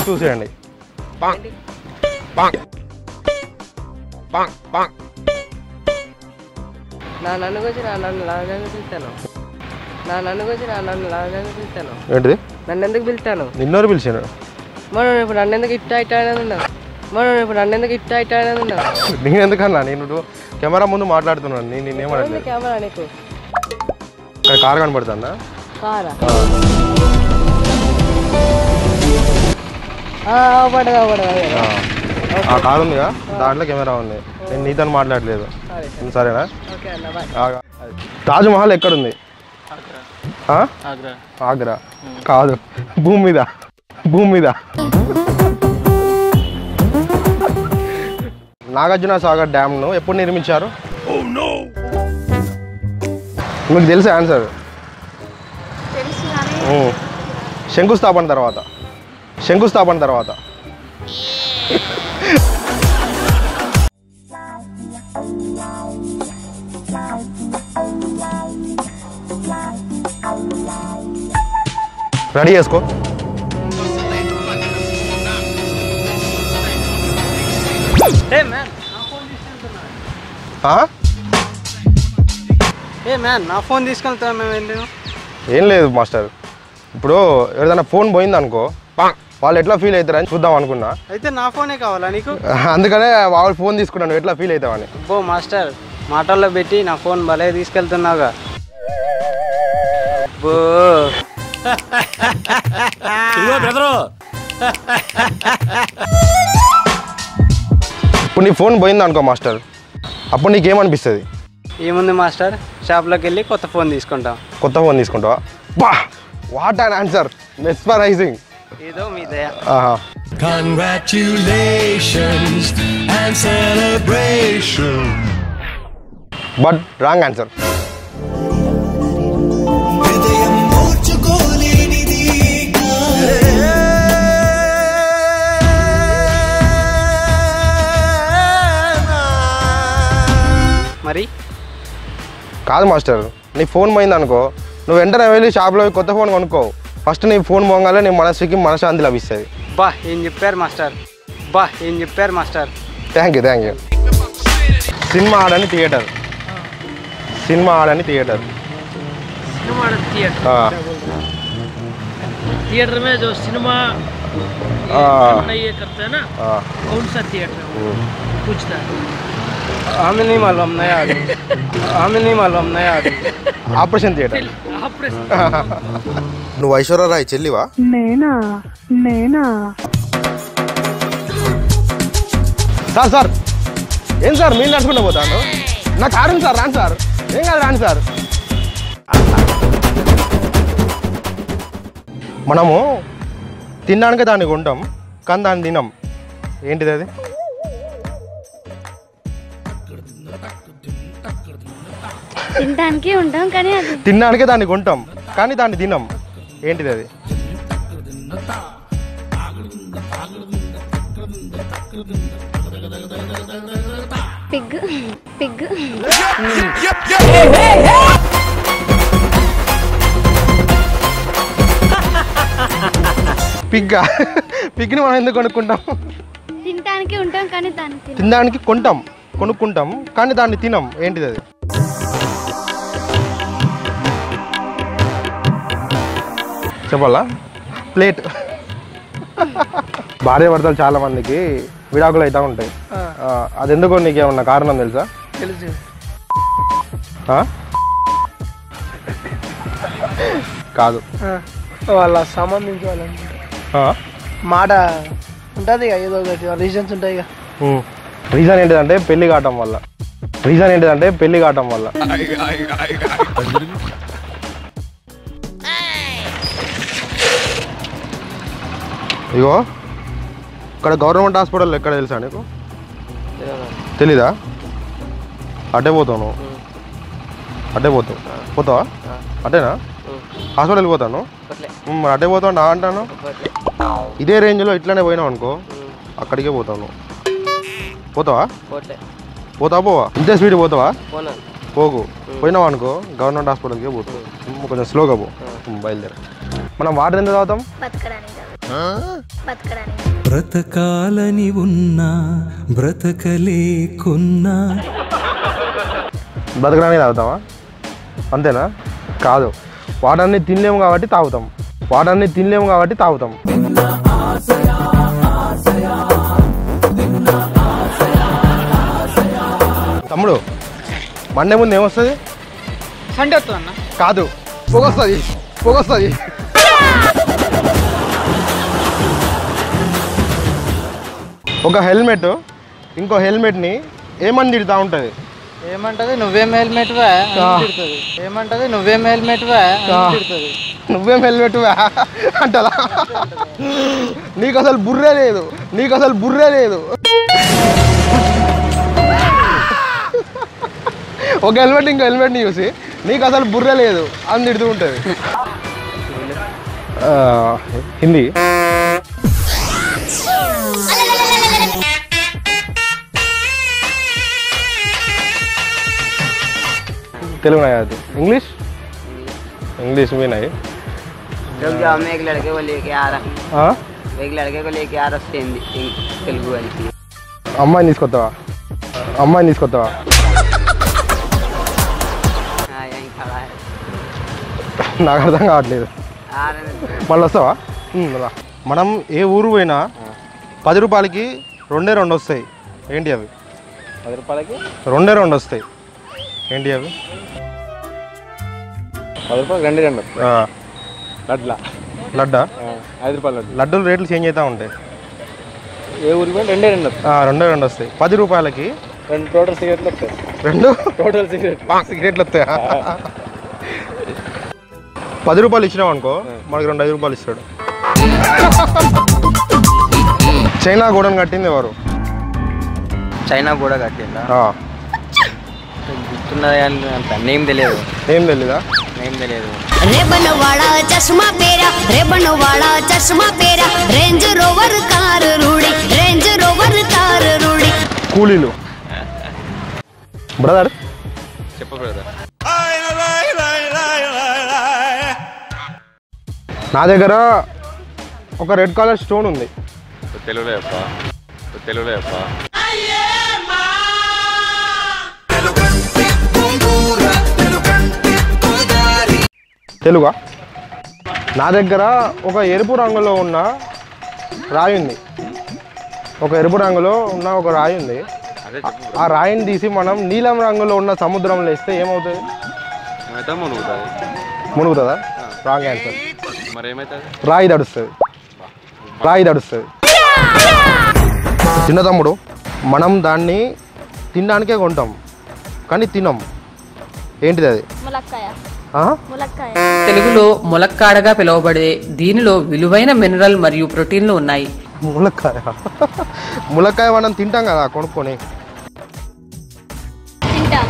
చూసేయండి. ఏంటిది? నన్ను ఎందుకు పిలుస్తాను? నిన్నోరు పిలిచాను. మనం ఇప్పుడు నన్ను ఎందుకు ఇట్ట నేను ఎందుకన్నా? నేను కెమెరా ముందు మాట్లాడుతున్నాను. నేనేమన్నా కెమెరా నీకు కారు కనబడుతుందా? కారా ఆ కారు ఉందిగా, దాంట్లో కెమెరా ఉంది. నేను నీతో మాట్లాడలేదు. సరేనా? తాజ్మహల్ ఎక్కడుంది? ఆగ్రా కాదు, భూమి మీద. నాగార్జున సాగర్ డ్యామ్ను ఎప్పుడు నిర్మించారు? మీకు తెలుసా ఆన్సర్? శంకుస్థాపన తర్వాత. రెడీ చేసుకో. నా ఫోన్ తీసుకెళ్తా. ఏం లేదు మాస్టర్, ఇప్పుడు ఎవరిదైనా ఫోన్ పోయింది అనుకో, వాళ్ళు ఎట్లా ఫీల్ అవుతారని చూద్దాం అనుకున్నా. అయితే నా ఫోనే కావాలా నీకు? అందుకనే వాళ్ళు ఫోన్ తీసుకున్నాను, ఎట్లా ఫీల్ అవుతావని. బో మాస్టర్, మాటల్లో పెట్టి నా ఫోన్ భలే తీసుకెళ్తున్నావుగా. బో ఇప్పుడు నీ ఫోన్ పోయింది అనుకో మాస్టర్, అప్పుడు నీకేమనిపిస్తుంది? ఏముంది మాస్టర్, షాప్లోకి వెళ్ళి కొత్త ఫోన్ తీసుకుంటావా? బా, వాట్ అన్ ఆన్సర్, మెస్మరైజింగ్. ఏదో మీ దయ. Congratulations and celebration. But wrong answer. మరి కాదు మాస్టర్, నీ ఫోన్ పోయింది అనుకో, నువ్వు వెంటనే వెళ్ళి షాప్లో కొత్త ఫోన్ కొనుక్కో. ఫస్ట్ నీ ఫోన్ పోగానే నీ మనసుకి మనశ్శాంతి లభిస్తుంది. ఏం చెప్పారు మాస్టర్. Thank you. సినిమా ఆడని థియేటర్. थिएटर में जो सिनेमा ये करते हैं ना, कौन सा थिएटर पूछता है? हमें नहीं मालूम, नया आदमी. Operation theatre. నువ్వు ఐశ్వర్యరాయ్ చెల్లివా? నేనా సార్ ఏం సార్ మీరు నడుచుకుంటూ పోతాను? నా కారు సార్, రాను సార్. ఏం కాదు, రాను సార్. మనము తినడానికి దాన్ని కొంటాం, కానీ దాన్ని తినం. ఏంటిది అది? తినడానికి ఉంటాం కానీ అది తినడానికే దాన్ని కొంటాం, కానీ దాన్ని తినం. ఏంటిది అది? పిగ్. పిగ్ని మనం ఎందుకు కొనుక్కుంటాం? తినడానికి ఉంటాం కానీ తినడానికి కొనుక్కుంటాం కానీ దాన్ని తినం. ఏంటిది అది? చెప్పాలా? ప్లేట్. భార్య భర్తలు చాలా మందికి విడాకులు అవుతా ఉంటాయి. అది ఎందుకో నీకేమన్నా కారణం తెలుసా? తెలుసు. కాదు, వాళ్ళ సంబంధించి మాట ఉంటుంది, ఏదో ఒకటి రీజన్స్ ఉంటాయి. రీజన్ ఏంటిదంటే పెళ్లి కావటం వల్ల. ఇగో ఇక్కడ గవర్నమెంట్ హాస్పిటల్ ఎక్కడ తెలుసా నీకు? తెలీదా? అటే పోతావు. పోతావా? అటేనా? హాస్పిటల్కి పోతాను. మరి అటే పోతావు నా అంటాను. ఇదే రేంజ్లో ఇట్లానే పోయినావు అనుకో, అక్కడికే పోతాను. పోతావా? పోవా? ఇంతే స్పీడ్ పోతావా? పోకు. పోయినావు అనుకో గవర్నమెంట్ హాస్పిటల్కే పోతావు. కొంచెం స్లోగా పో. బయలుదేరా. మనం వాటర్ ఎంత తాగుతాం? బతకడానికి. బ్రతకాలని ఉన్నా బ్రతకలేకున్నా బతకడానికి తాగుతామా అంతేనా? కాదు, వాటన్ని తినలేము కాబట్టి తాగుతాం. వాటన్ని తినలేము కాబట్టి తాగుతాం. తమ్ముడు మండే ముందు ఏమొస్తుంది? సండే వస్తుంది అన్న. కాదు, పొగొస్తుంది. పొగొస్తుంది. ఒక హెల్మెట్ ఇంకో హెల్మెట్ని ఏమని తిడుతూ ఉంటుంది? ఏమంటది నువ్వేం హెల్మెట్ వా తిడుతుంది. ఏమంటది నువ్వేం హెల్మెట్ వా తిడుతుంది. నువ్వేం హెల్మెట్ అంటదా? నీకు అసలు బుర్రే లేదు. నీకు అసలు బుర్రే లేదు. ఒక హెల్మెట్ ఇంకో హెల్మెట్ని చూసి నీకు అసలు బుర్ర లేదు అని తిడుతూ ఉంటుంది. హిందీ. తెలుగు नहीं आती. इंग्लिश इंग्लिश भी नहीं. रुक जाओ, मैं एक लड़के को लेके आ रहा हूँ. हाँ, एक लड़के को लेके आ रहा हूँ तेलुगु वाली. అమ్మాయిని తీసుకొస్తావా? అమ్మాయిని తీసుకొస్తావా? हाँ, यहीं खड़ा है. నాకు అర్థం కావట్లేదు. आ रहे हैं. మళ్ళీ వస్తావా? రా. మనం ఏ ఊరు పోయినా 10 రూపాయలకి 2 వస్తాయి. ఏంటి అవి? 10 రూపాయలకి 2 వస్తాయి. ఏంటి అవి? 10 రూపాయలు 2 లడ్లా. లడ్డా? 5 రూపాయలు లడ్డు. లడ్డూలు రేట్లు చేంజ్ అవుతూ ఉంటాయి. ఏ ఊరికి పోయి 2 2 వస్తాయి. 10 రూపాయలకి 2 టోటల్ సిగరెట్లు వస్తాయి. 2 టోటల్ సిగరెట్ సిగరెట్లు వస్తాయా? 10 రూపాయలు ఇచ్చినావు అనుకో, మనకి 5 రూపాయలు ఇస్తాడు. చైనా గోడను కట్టింది ఎవరు? చైనా కూడా కట్టిందా? గుర్తున్నది కానీ అంత నేమ్ తెలియదు. ఏం తెలీదా? నేమ్ తెలియదు. रेबन वाला चश्मा पेरा, रेबन वाला चश्मा पेरा, रेंज रोवर कार रूड़ी, रेंज रोवर कार रूड़ी. కూలీలు. బ్రదర్ చెప్పు బ్రదర్. నా దగ్గర ఒక రెడ్ కలర్ స్టోన్ ఉంది. తెలుగులో చెప్పా. తెలుగులో చెప్పా. తెలుగా? నా దగ్గర ఒక ఎరుపు రంగులో ఉన్న రాయి ఉంది. ఒక ఎరుపు రంగులో ఉన్న ఒక రాయి ఉంది. ఆ రాయిని తీసి మనం నీలం రంగులో ఉన్న సముద్రంలో వేస్తే ఏమవుతుంది? మునుగుతుందా? Wrong answer. మరి ఏమవుతుంది? రాయి తడుస్తుంది. రాయి తడుస్తుంది. చిన్న తమ్ముడు, మనం దాన్ని తినడానికే కొంటాం కానీ తినం. ఏంటిది అది? ములక్కాయ. ములక్కాయ. తెలుగులో ములక్కాడగా పిలువబడే దీనిలో విలువైన మినరల్ మరియు ప్రోటీన్లు ఉన్నాయి. ములక్కాయ. ములక్కాయ మనం తింటాం కదా కొనుక్కొని. తింటా.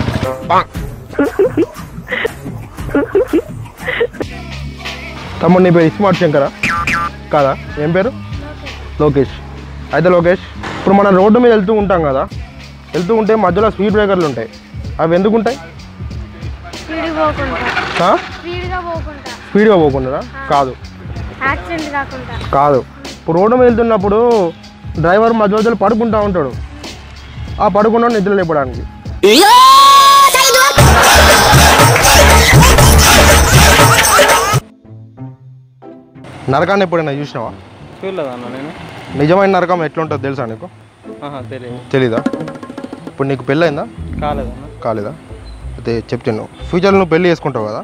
తమ్ముడు నీ పేరు స్మార్ట్ శంకరా కాదా? ఏం పేరు? లోకేష్. అయితే లోకేష్, ఇప్పుడు మనం రోడ్డు మీద వెళ్తూ ఉంటాం కదా, వెళ్తూ ఉంటే మధ్యలో స్పీడ్ బ్రేకర్లు ఉంటాయి. అవి ఎందుకు ఉంటాయి? స్పీడ్గా పోకుండా? కాదు. యాక్సిడెంట్ కాకుండా? కాదు. ఇప్పుడు రోడ్డు మీద వెళ్తున్నప్పుడు డ్రైవర్ మధ్యలో పడుకుంటూ ఉంటాడు. ఆ పడుకున్న నిద్ర లేపడానికి. నరకాన్ని ఎప్పుడైనా చూసినావా? చూడలేదన్నా నేను. నిజమైన నరకం ఎట్లుంటుందో తెలుసా నీకు? తెలియదు. తెలీదా? ఇప్పుడు నీకు పెళ్ళయిందా? కాలేదన్నా. కాలేదా? అయితే చెప్తాను. ఫ్యూచర్లో నువ్వు పెళ్ళి చేసుకుంటావు కదా,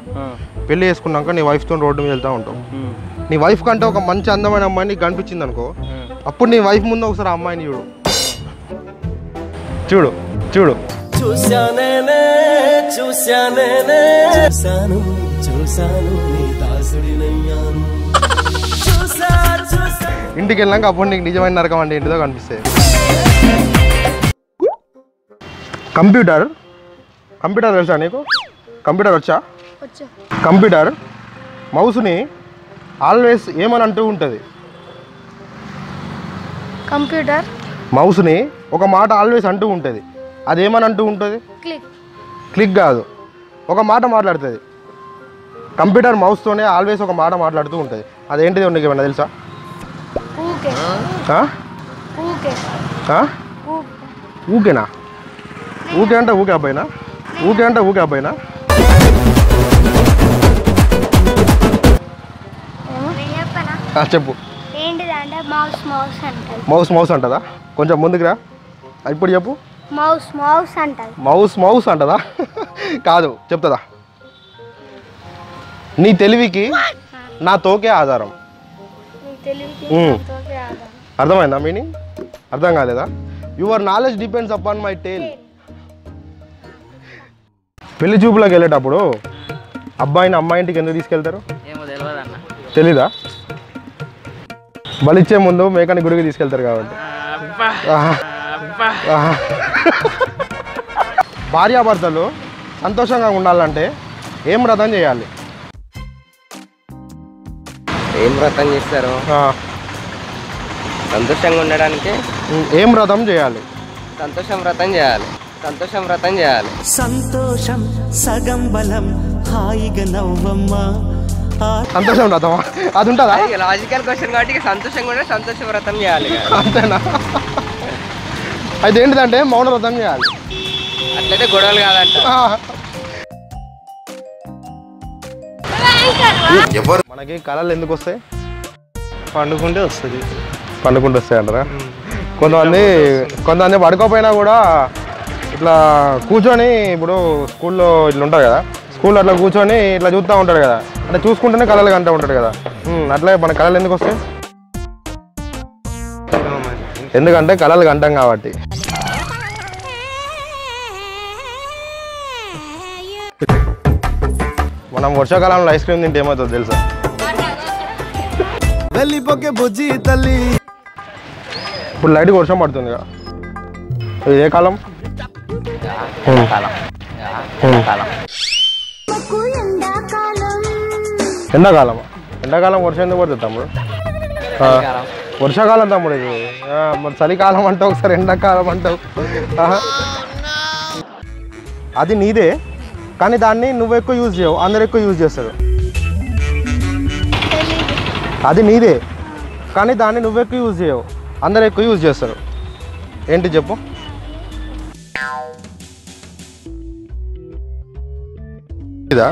పెళ్ళి చేసుకున్నాక నీ వైఫ్తో రోడ్డు మీద వెళ్తూ ఉంటావు. నీ వైఫ్ కంటే ఒక మంచి అందమైన అమ్మాయి నీకు కనిపించింది అనుకో, అప్పుడు నీ వైఫ్ ముందు ఒకసారి ఆ అమ్మాయిని చూడు. చూడు చూడు. ఇంటికి వెళ్ళాక అప్పుడు నీకు నిజమైన నరకం అంటే ఏంటిదో కనిపిస్తుంది. కంప్యూటర్ తెలుసా నీకు? కంప్యూటర్ వచ్చా? కంప్యూటర్ మౌస్ని ఆల్వేస్ ఏమని అంటూ ఉంటుంది? కంప్యూటర్ మౌస్ని ఒక మాట ఆల్వేస్ అంటూ ఉంటుంది. అదేమని అంటూ ఉంటుంది? క్లిక్ కాదు, ఒక మాట మాట్లాడుతుంది. కంప్యూటర్ మౌస్తోనే ఆల్వేస్ ఒక మాట మాట్లాడుతూ ఉంటుంది. అదేంటిది నీకు ఏమన్నా తెలుసా? ఊకే ఆ? ఊకే ఆ? ఊకే ఊకేనా? ఊకే అంటే ఊకే అబ్బాయినా? ఊకే అంటే ఊకే అబ్బాయినా? నేను చెప్పనా చెప్పు. ఏంటిది అంటే మౌస్ మౌస్ అంటది. మౌస్ మౌస్ అంటదా? కొంచెం ముందుకు రా. ఇప్పుడు చెప్పు. మౌస్ మౌస్ అంటది. మౌస్ మౌస్ అంటదా? కాదు, చెప్తుందా? నీ తెలివికి నా తోకే ఆధారం. నీ తెలివికి మ్మ్. నాతోకే ఆధారం. అర్థమైందా మీనింగ్? అర్థం కాలేదా? Your knowledge depends upon my tale. పెళ్లి చూపులకు వెళ్ళేటప్పుడు అబ్బాయిని అమ్మాయి ఇంటికి ఎందుకు తీసుకెళ్తారు? ఏమో తెలియదు అన్న. తెలీదా? బలిచ్చే ముందు మేకని గుడికి తీసుకెళ్తారు కాబట్టి. ఆహా. ఆహా. భార్యాభర్తలు సంతోషంగా ఉండాలంటే ఏం వ్రతం చేయాలి? ఏం వ్రతం చేస్తారు? సంతోషంగా ఉండడానికి ఏం వ్రతం చేయాలి? సంతోషం వ్రతం చేయాలి. సంతోషం వ్రతం చేయాలి. సంతోషం సగం బలం హాయిగా నవ్వమ్మా సంతోషం వ్రతమా? అది ఉంటుందా? లాజికల్ క్వశ్చన్ కాబట్టి సంతోషంగా ఉంటే సంతోష వ్రతం చేయాలి. అంతేనా? అయితే ఏంటిదంటే మౌన వ్రతం చేయాలి. అట్లయితే గొడవలు కాదంట. మనకి కళలు ఎందుకు వస్తాయి? పండుకుంటే వస్తుంది. పండుకుంటూ వస్తాయి అంటారా? కొంతమంది పడుకోపోయినా కూడా ఇట్లా కూర్చొని, ఇప్పుడు స్కూల్లో ఇట్లా ఉంటుంది కదా, స్కూల్లో అట్లా కూర్చొని ఇట్లా చూస్తూ ఉంటాడు కదా, అంటే చూసుకుంటేనే కళలు కంటూ ఉంటాడు కదా. అట్లా మన కళలు ఎందుకు వస్తాయి? ఎందుకంటే కళలు కంటాం కాబట్టి. మనం వర్షాకాలంలో ఐస్ క్రీమ్ తింటే ఏమవుతుంది తెలుసా? వెళ్ళిపోకే బుజ్జి తల్లి. ఇప్పుడు లైట్గా వర్షం పడుతుంది కదా, ఇది ఏ కాలం? ఎండాకాలం. ఎండాకాలం వర్షం ఎందుకు పడుతుంది తమ్ముడు? వర్షాకాలం తమ్ముడు ఇది. మరి చలికాలం అంటావు, ఒకసారి ఎండాకాలం అంటావు. అది నీదే, కానీ దాన్ని నువ్వు ఎక్కువ యూజ్ చేయవు, అందరు ఎక్కువ యూజ్ చేస్తారు. అది నీదే, కానీ దాన్ని నువ్వు ఎక్కువ యూజ్ చేయవు, అందరు ఎక్కువ యూజ్ చేస్తారు. ఏంటి చెప్పు? ఇదా?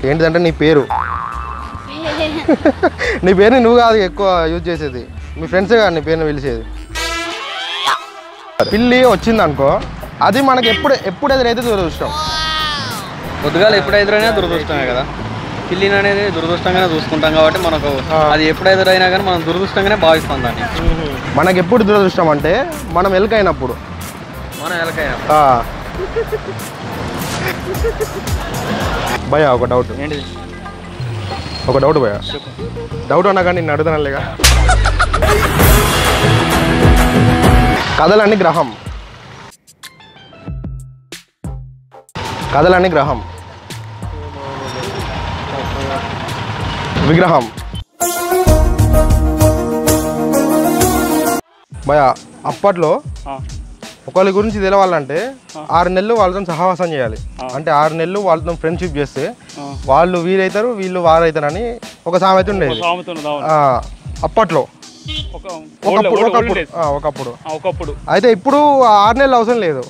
ఏంటిదంటే నీ పేరు. నీ పేరుని నువ్వు కాదు ఎక్కువ యూజ్ చేసేది, మీ ఫ్రెండ్సే కాదు నీ పేరుని పిలిచేది. పిల్లి వచ్చింది అనుకో, అది మనకి ఎప్పుడు ఎదురైతే దురదృష్టం. పొద్దుగాల ఎప్పుడు ఎదురైనా దురదృష్టమే కదా. పిల్లిని అనేది దురదృష్టంగానే చూసుకుంటాం కాబట్టి మనకు అది ఎప్పుడు ఎదురైనా కానీ మనం దురదృష్టంగానే భావిస్తాం దాన్ని. మనకి ఎప్పుడు దురదృష్టం అంటే మనం ఎలుకైనప్పుడు. మనం ఎలకైనా భయా ఒక డౌట్. ఏంటిది? ఒక డౌట్ భయా. డౌట్ అన్నా కానీ నేను అడుగుతానులేగా. కథలన్నీ గ్రహం. కథలన్నీ గ్రహం. విగ్రహం. భయా అప్పట్లో ఒకళ్ళ గురించి తెలవాలంటే 6 నెలలు వాళ్ళతో సహవాసం చేయాలి. అంటే 6 నెలలు వాళ్ళతో ఫ్రెండ్షిప్ చేస్తే వాళ్ళు వీరైతారు, వీళ్ళు వారైతారని ఒక సామెత ఉండేది అప్పట్లో, ఒకప్పుడు. అయితే ఇప్పుడు 6 నెలలు అవసరం లేదు.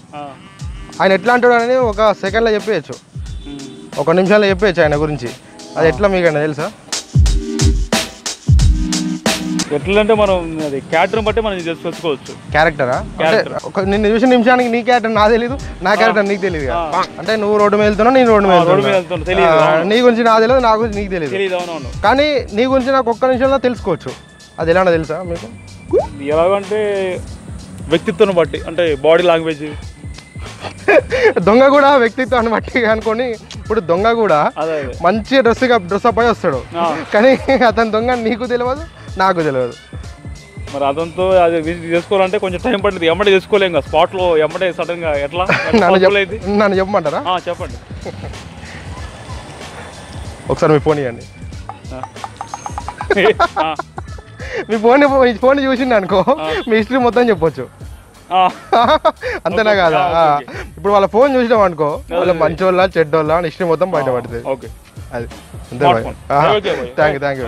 ఆయన ఎట్లా అంటాడు అనేది ఒక సెకండ్లో చెప్పేయచ్చు, ఒక నిమిషంలో చెప్పేయచ్చు ఆయన గురించి. అది ఎట్లా మీకైనా తెలుసా? ఎట్లా అంటే మనం అది క్యారెక్టర్ బట్టి మనం తెలుసుకోవచ్చు. క్యారెక్టరా? నిన్ను చూసిన నిమిషానికి నీ క్యారెక్టర్ నాకు తెలీదు, నా క్యారెక్టర్ నీకు తెలియదు. అంటే నువ్వు రోడ్డు మీద వెళ్తున్నావు, నేను రోడ్డు మీద వెళ్తున్నా. నీ గురించి నాకు తెలియదు, నా గురించి నీకు తెలియదు. కానీ నీ గురించి నాకు ఒక్క నిమిషంలో తెలుసుకోవచ్చు. అది ఎలానో తెలుసా మీకు? ఎలాగంటే వ్యక్తిత్వం బట్టి, అంటే బాడీ లాంగ్వేజ్. దొంగ కూడా వ్యక్తిత్వాన్ని బట్టి అనుకొని, ఇప్పుడు దొంగ కూడా మంచి డ్రెస్ అప్ అయి వస్తాడు, కానీ అతని దొంగ నీకు తెలియదు, నాకు తెలియదు. మరి అతనితో అది చేసుకోవాలంటే కొంచెం టైం పడుతుంది. ఎమ్మటే చేసుకోలేం కదా స్పాట్లో, ఎమ్మటే సడన్ గా ఎట్లా? నన్ను చెప్పమంటారా? చెప్పండి. ఒకసారి మీ ఫోన్ ఇవ్వండి. మీ ఫోన్ చూసిండు అనుకో, మీ హిస్టరీ మొత్తం చెప్పొచ్చు. అంతేనా కాదా? ఇప్పుడు వాళ్ళ ఫోన్ చూసినాం అనుకో, వాళ్ళ మంచోళ్ళ చెడ్డోళ్ళ అని హిస్టరీ మొత్తం బయటపడుతుంది. అది అంతే. Thank you.